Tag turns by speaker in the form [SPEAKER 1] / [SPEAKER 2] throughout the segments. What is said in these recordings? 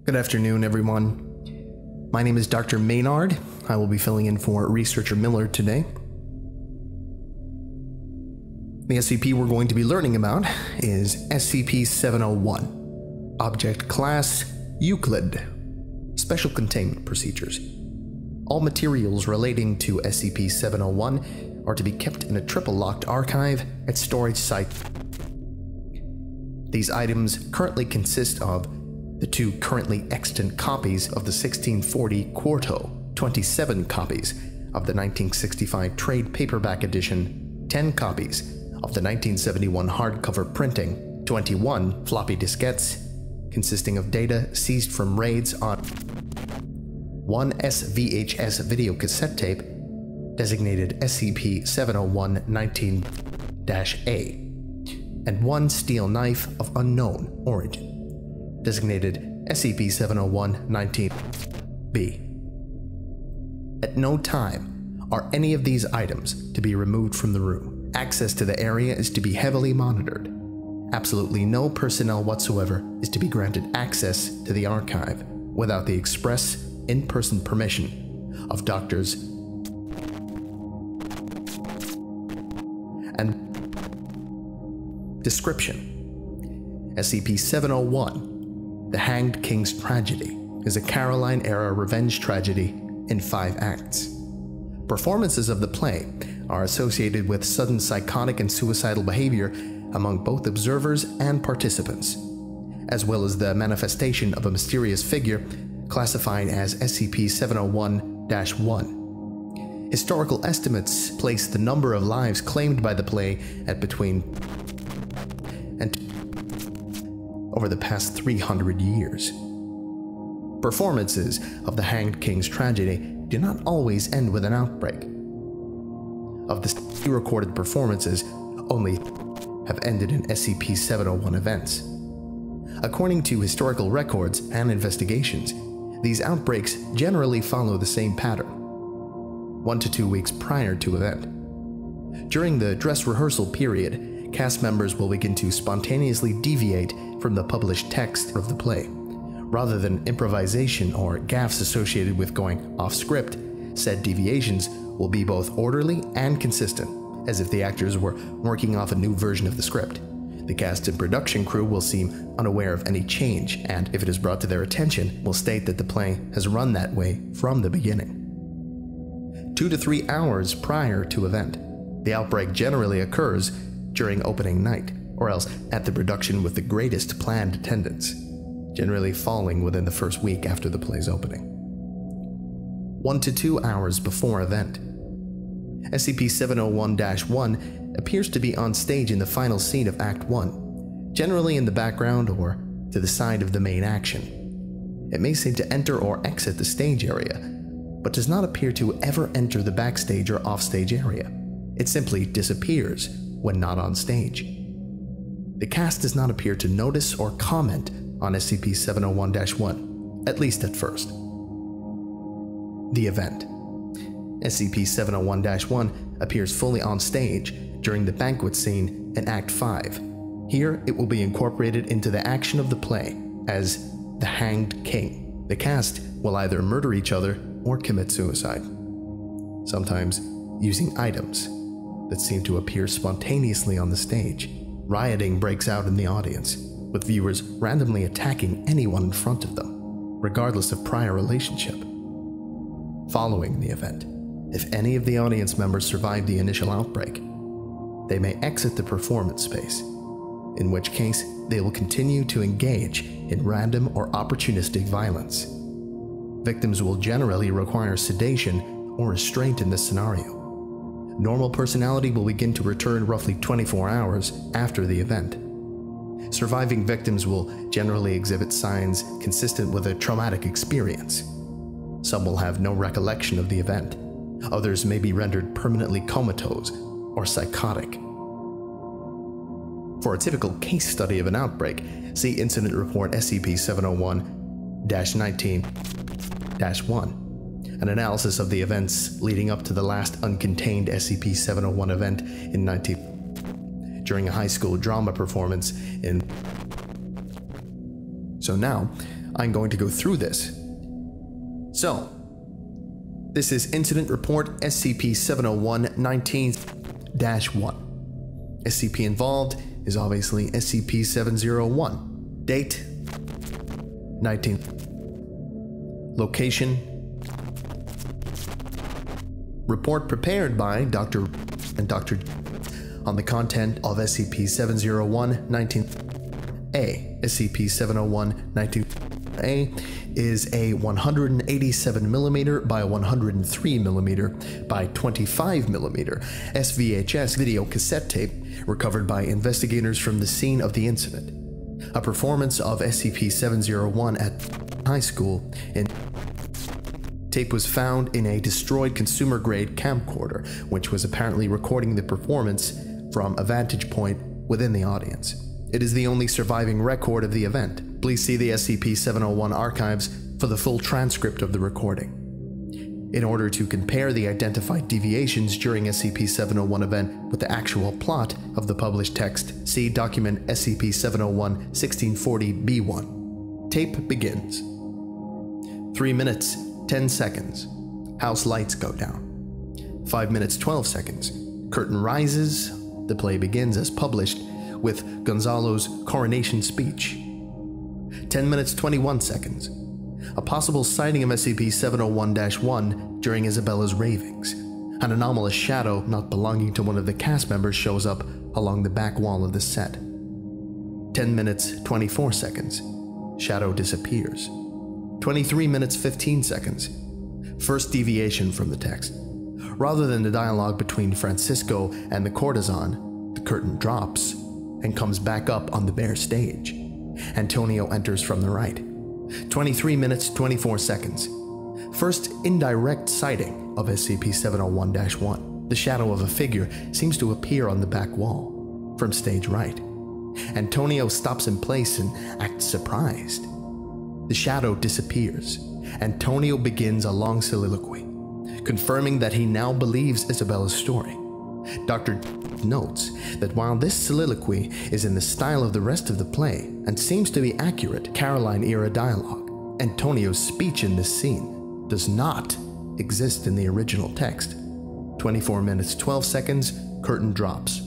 [SPEAKER 1] Good afternoon, everyone. My name is Dr. Maynard. I will be filling in for Researcher Miller today. The SCP we're going to be learning about is SCP-701. Object Class Euclid. Special Containment Procedures. All materials relating to SCP-701 are to be kept in a triple-locked archive at storage site. These items currently consist of the 2 currently extant copies of the 1640 Quarto, 27 copies of the 1965 trade paperback edition, 10 copies of the 1971 hardcover printing, 21 floppy diskettes consisting of data seized from raids on 1 SVHS video cassette tape designated SCP-701-19-A, and 1 steel knife of unknown origin designated SCP-701-19-B. At no time are any of these items to be removed from the room. Access to the area is to be heavily monitored. Absolutely no personnel whatsoever is to be granted access to the archive without the express, in-person permission of doctors and description. SCP-701, The Hanged King's Tragedy, is a Caroline-era revenge tragedy in 5 acts. Performances of the play are associated with sudden psychotic and suicidal behavior among both observers and participants, as well as the manifestation of a mysterious figure classified as SCP-701-1. Historical estimates place the number of lives claimed by the play at between and over the past 300 years. Performances of The Hanged King's Tragedy do not always end with an outbreak. Of the few recorded performances, only have ended in SCP-701 events. According to historical records and investigations, these outbreaks generally follow the same pattern, 1 to 2 weeks prior to event. During the dress rehearsal period, cast members will begin to spontaneously deviate from the published text of the play. Rather than improvisation or gaffes associated with going off script, said deviations will be both orderly and consistent, as if the actors were working off a new version of the script. The cast and production crew will seem unaware of any change, and if it is brought to their attention, will state that the play has run that way from the beginning. 2 to 3 hours prior to event, the outbreak generally occurs during opening night, or else at the production with the greatest planned attendance, generally falling within the first week after the play's opening. 1 to 2 hours before event, SCP-701-1 appears to be on stage in the final scene of Act 1, generally in the background or to the side of the main action. It may seem to enter or exit the stage area, but does not appear to ever enter the backstage or offstage area. It simply disappears when not on stage. The cast does not appear to notice or comment on SCP-701-1, at least at first. The event. SCP-701-1 appears fully on stage during the banquet scene in Act 5. Here, it will be incorporated into the action of the play as the Hanged King. The cast will either murder each other or commit suicide, sometimes using items that seem to appear spontaneously on the stage. Rioting breaks out in the audience, with viewers randomly attacking anyone in front of them, regardless of prior relationship. Following the event, if any of the audience members survive the initial outbreak, they may exit the performance space, in which case they will continue to engage in random or opportunistic violence. Victims will generally require sedation or restraint in this scenario. Normal personality will begin to return roughly 24 hours after the event. Surviving victims will generally exhibit signs consistent with a traumatic experience. Some will have no recollection of the event. Others may be rendered permanently comatose or psychotic. For a typical case study of an outbreak, see Incident Report SCP-701-19-1. An analysis of the events leading up to the last uncontained SCP-701 event in during a high school drama performance in So now, I'm going to go through this. So, this is Incident Report SCP-701 19-1. SCP involved is obviously SCP-701. Date 19. Location. Report prepared by Dr. and Dr. on the content of SCP-701 19-A. SCP-701 19-A is a 187mm by 103mm by 25mm SVHS video cassette tape recovered by investigators from the scene of the incident. A performance of SCP-701 at high school in tape was found in a destroyed consumer-grade camcorder, which was apparently recording the performance from a vantage point within the audience. It is the only surviving record of the event. Please see the SCP-701 archives for the full transcript of the recording. In order to compare the identified deviations during SCP-701 event with the actual plot of the published text, see document SCP-701 1640-B1. Tape begins. 3 minutes, 10 seconds. House lights go down. 5 minutes, 12 seconds. Curtain rises. The play begins as published with Gonzalo's coronation speech. 10 minutes, 21 seconds. A possible sighting of SCP-701-1 during Isabella's ravings. An anomalous shadow not belonging to one of the cast members shows up along the back wall of the set. 10 minutes, 24 seconds. Shadow disappears. 23 minutes, 15 seconds. First deviation from the text. Rather than the dialogue between Francisco and the courtesan, the curtain drops and comes back up on the bare stage. Antonio enters from the right. 23 minutes, 24 seconds. First indirect sighting of SCP-701-1. The shadow of a figure seems to appear on the back wall, from stage right. Antonio stops in place and acts surprised. The shadow disappears. Antonio begins a long soliloquy, confirming that he now believes Isabella's story. Dr. notes that while this soliloquy is in the style of the rest of the play and seems to be accurate Caroline-era dialogue, Antonio's speech in this scene does not exist in the original text. 24 minutes 12 seconds, curtain drops.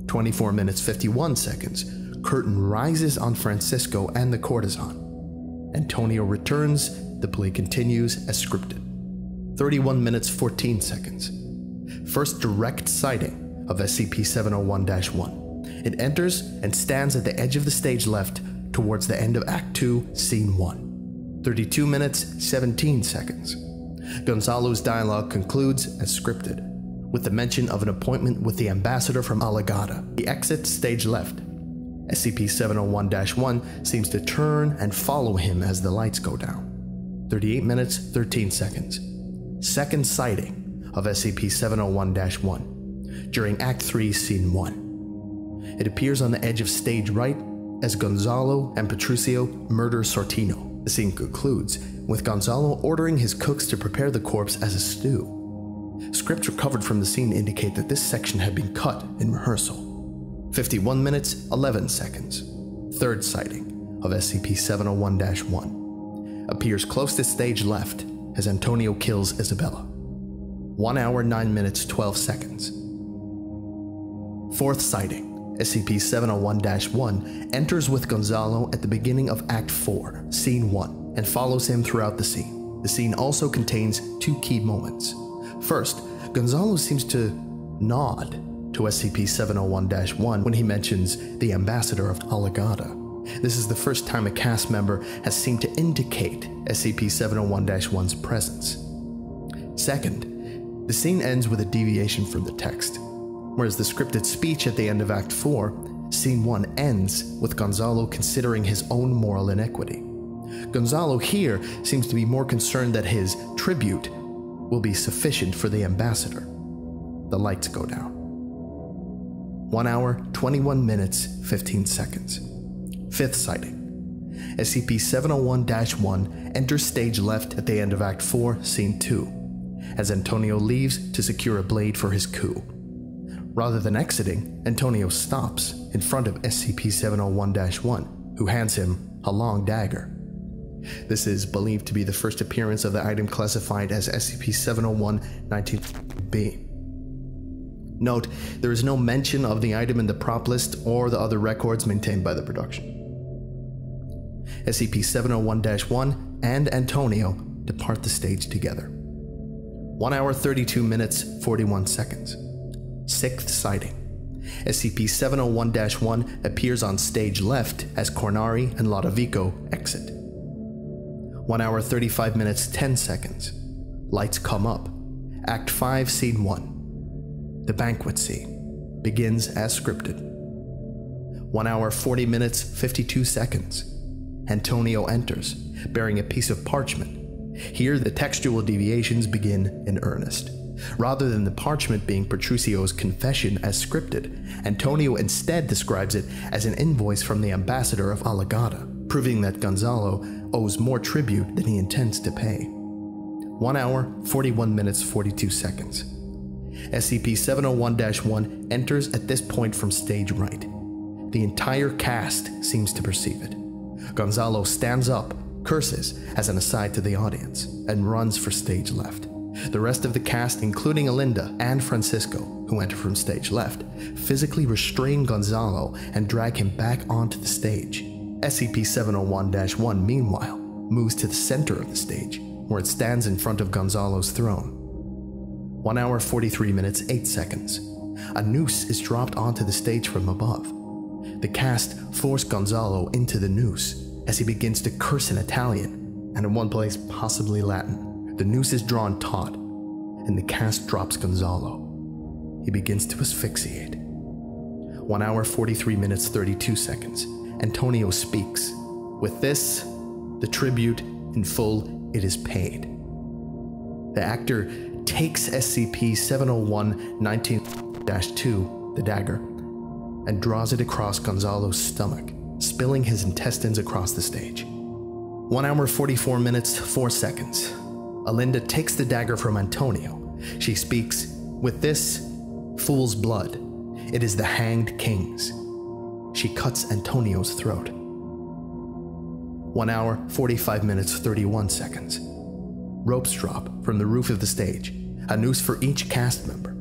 [SPEAKER 1] 24 minutes 51 seconds, curtain rises on Francisco and the courtesan. Antonio returns, the play continues as scripted. 31 minutes 14 seconds. First direct sighting of SCP-701-1. It enters and stands at the edge of the stage left towards the end of Act 2, Scene 1. 32 minutes 17 seconds. Gonzalo's dialogue concludes as scripted, with the mention of an appointment with the ambassador from Alegada. He exits stage left. SCP-701-1 seems to turn and follow him as the lights go down. 38 minutes 13 seconds. Second sighting of SCP-701-1 during Act 3, Scene 1. It appears on the edge of stage right as Gonzalo and Patricio murder Sortino. The scene concludes with Gonzalo ordering his cooks to prepare the corpse as a stew. Scripts recovered from the scene indicate that this section had been cut in rehearsal. 51 minutes 11 seconds. Third sighting of SCP-701-1. Appears close to stage left as Antonio kills Isabella. 1 hour 9 minutes 12 seconds. Fourth sighting, SCP-701-1 enters with Gonzalo at the beginning of Act 4, Scene 1, and follows him throughout the scene. The scene also contains two key moments. First, Gonzalo seems to nod to SCP-701-1 when he mentions the ambassador of Alegada. This is the first time a cast member has seemed to indicate SCP-701-1's presence. Second, the scene ends with a deviation from the text. Whereas the scripted speech at the end of Act 4, Scene 1 ends with Gonzalo considering his own moral inequity. Gonzalo here seems to be more concerned that his tribute will be sufficient for the ambassador. The lights go down. 1 hour, 21 minutes, 15 seconds. Fifth sighting. SCP-701-1 enters stage left at the end of Act 4, Scene 2, as Antonio leaves to secure a blade for his coup. Rather than exiting, Antonio stops in front of SCP-701-1, who hands him a long dagger. This is believed to be the first appearance of the item classified as SCP-701-19B. Note, there is no mention of the item in the prop list or the other records maintained by the production. SCP-701-1 and Antonio depart the stage together. 1 hour 32 minutes 41 seconds. Sixth sighting. SCP-701-1 appears on stage left as Cornari and Lodovico exit. 1 hour 35 minutes 10 seconds. Lights come up. Act 5, Scene 1. The banquet scene begins as scripted. 1 hour 40 minutes 52 seconds. Antonio enters, bearing a piece of parchment. Here, the textual deviations begin in earnest. Rather than the parchment being Petruccio's confession as scripted, Antonio instead describes it as an invoice from the ambassador of Alagada, proving that Gonzalo owes more tribute than he intends to pay. 1 hour, 41 minutes, 42 seconds. SCP-701-1 enters at this point from stage right. The entire cast seems to perceive it. Gonzalo stands up, curses as an aside to the audience, and runs for stage left. The rest of the cast, including Alinda and Francisco, who enter from stage left, physically restrain Gonzalo and drag him back onto the stage. SCP-701-1, meanwhile, moves to the center of the stage, where it stands in front of Gonzalo's throne. 1 hour 43 minutes 8 seconds. A noose is dropped onto the stage from above. The cast force Gonzalo into the noose as he begins to curse in Italian, and in one place possibly Latin. The noose is drawn taut, and the cast drops Gonzalo. He begins to asphyxiate. 1 hour 43 minutes 32 seconds. Antonio speaks. With this, the tribute in full, it is paid. The actor takes SCP-701-19-2, the dagger, and draws it across Gonzalo's stomach, spilling his intestines across the stage. 1 hour 44 minutes 4 seconds. Alinda takes the dagger from Antonio. She speaks, "With this, fool's blood, it is the hanged king's." She cuts Antonio's throat. 1 hour 45 minutes 31 seconds. Ropes drop from the roof of the stage, a noose for each cast member.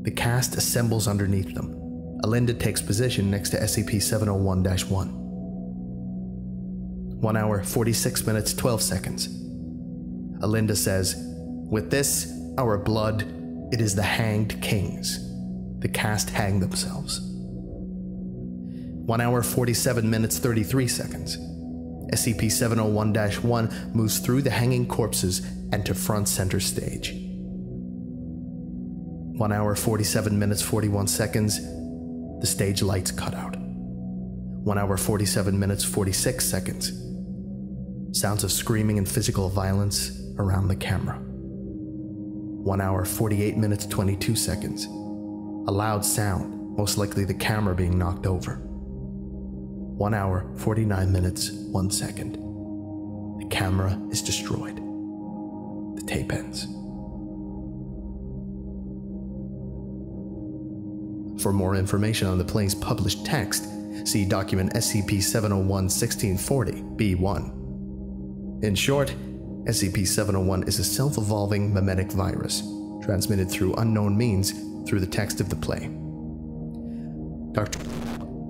[SPEAKER 1] The cast assembles underneath them. Alinda takes position next to SCP-701-1. 1 hour 46 minutes 12 seconds. Alinda says, "With this, our blood, it is the hanged king's." The cast hang themselves. 1 hour 47 minutes 33 seconds. SCP-701-1 moves through the hanging corpses and to front center stage. 1 hour 47 minutes 41 seconds. The stage lights cut out. 1 hour 47 minutes 46 seconds. Sounds of screaming and physical violence around the camera. 1 hour 48 minutes 22 seconds. A loud sound, most likely the camera being knocked over. 1 hour 49 minutes 1 second. The camera is destroyed. The tape ends. For more information on the play's published text, see document SCP-701-1640-B1. In short, SCP-701 is a self-evolving memetic virus, transmitted through unknown means through the text of the play. Dr.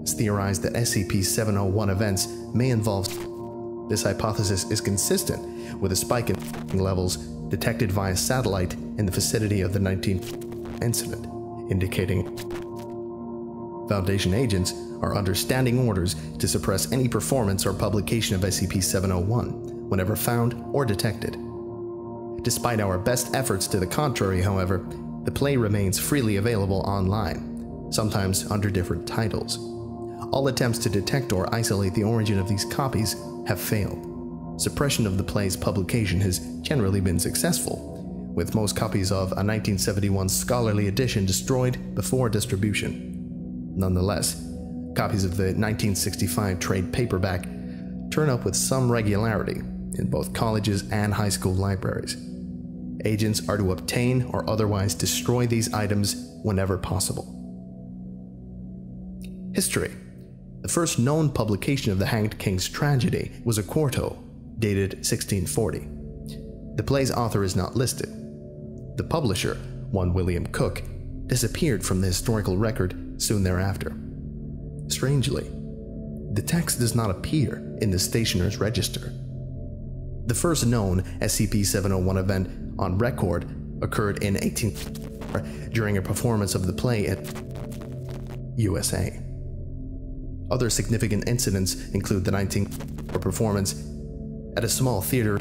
[SPEAKER 1] has theorized that SCP-701 events may involve. This hypothesis is consistent with a spike in levels detected via satellite in the vicinity of the 19th incident, indicating Foundation agents are under standing orders to suppress any performance or publication of SCP-701 whenever found or detected. Despite our best efforts to the contrary, however, the play remains freely available online, sometimes under different titles. All attempts to detect or isolate the origin of these copies have failed. Suppression of the play's publication has generally been successful, with most copies of a 1971 scholarly edition destroyed before distribution. Nonetheless, copies of the 1965 trade paperback turn up with some regularity in both colleges and high school libraries. Agents are to obtain or otherwise destroy these items whenever possible. History. The first known publication of the Hanged King's tragedy was a quarto, dated 1640. The play's author is not listed. The publisher, one William Cook, disappeared from the historical record soon thereafter. Strangely, the text does not appear in the stationer's register. The first known SCP-701 event on record occurred in 1834 during a performance of the play at USA. Other significant incidents include the 1964 performance at a small theater,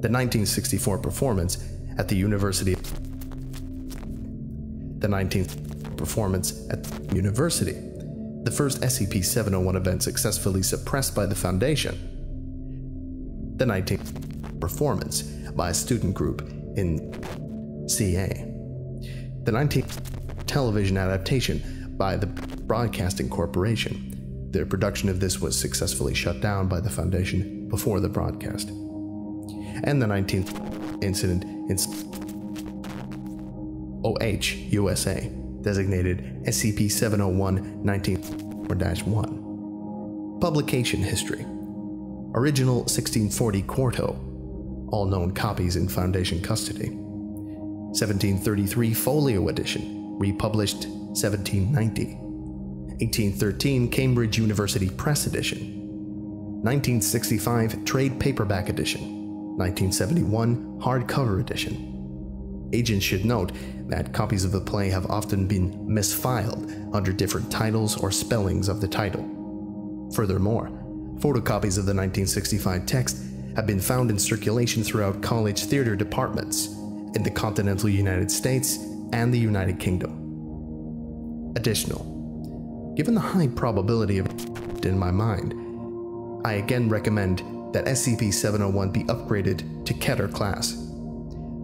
[SPEAKER 1] the 1964 performance at the University, the 19th performance at the University, the first SCP-701 event successfully suppressed by the Foundation, the 19th performance by a student group in CA, the 19th television adaptation by the Broadcasting Corporation. Their production of this was successfully shut down by the Foundation before the broadcast. And the 19th incident in OH, USA, designated SCP-701 19-1. Publication history. Original 1640 quarto, all known copies in Foundation custody. 1733 folio edition, republished 1790. 1813 Cambridge University Press edition. 1965 trade paperback edition. 1971 hardcover edition. Agents should note that copies of the play have often been misfiled under different titles or spellings of the title. Furthermore, photocopies of the 1965 text have been found in circulation throughout college theater departments in the continental United States and the United Kingdom. Additional, given the high probability of in my mind, I again recommend that SCP-701 be upgraded to Keter class.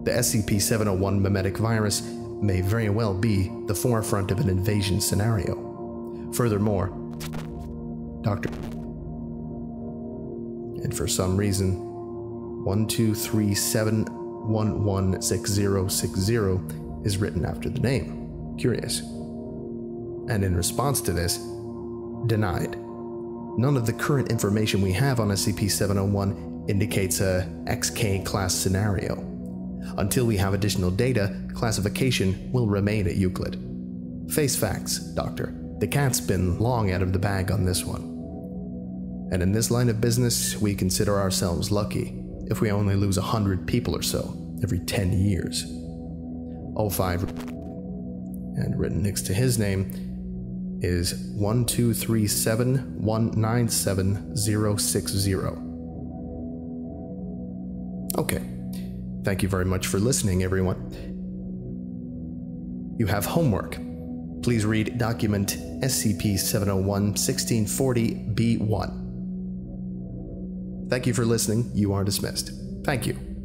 [SPEAKER 1] The SCP-701 memetic virus may very well be the forefront of an invasion scenario. Furthermore, Dr. And for some reason, 1237116060 is written after the name. Curious. And in response to this, denied. None of the current information we have on SCP-701 indicates a XK class scenario. Until we have additional data, classification will remain at Euclid. Face facts, Doctor. The cat's been long out of the bag on this one. And in this line of business, we consider ourselves lucky if we only lose 100 people or so every 10 years. 05, and written next to his name, is 1237197060. Okay, thank you very much for listening, everyone. You have homework. Please read document SCP-701-1640-B1. Thank you for listening. You are dismissed. Thank you.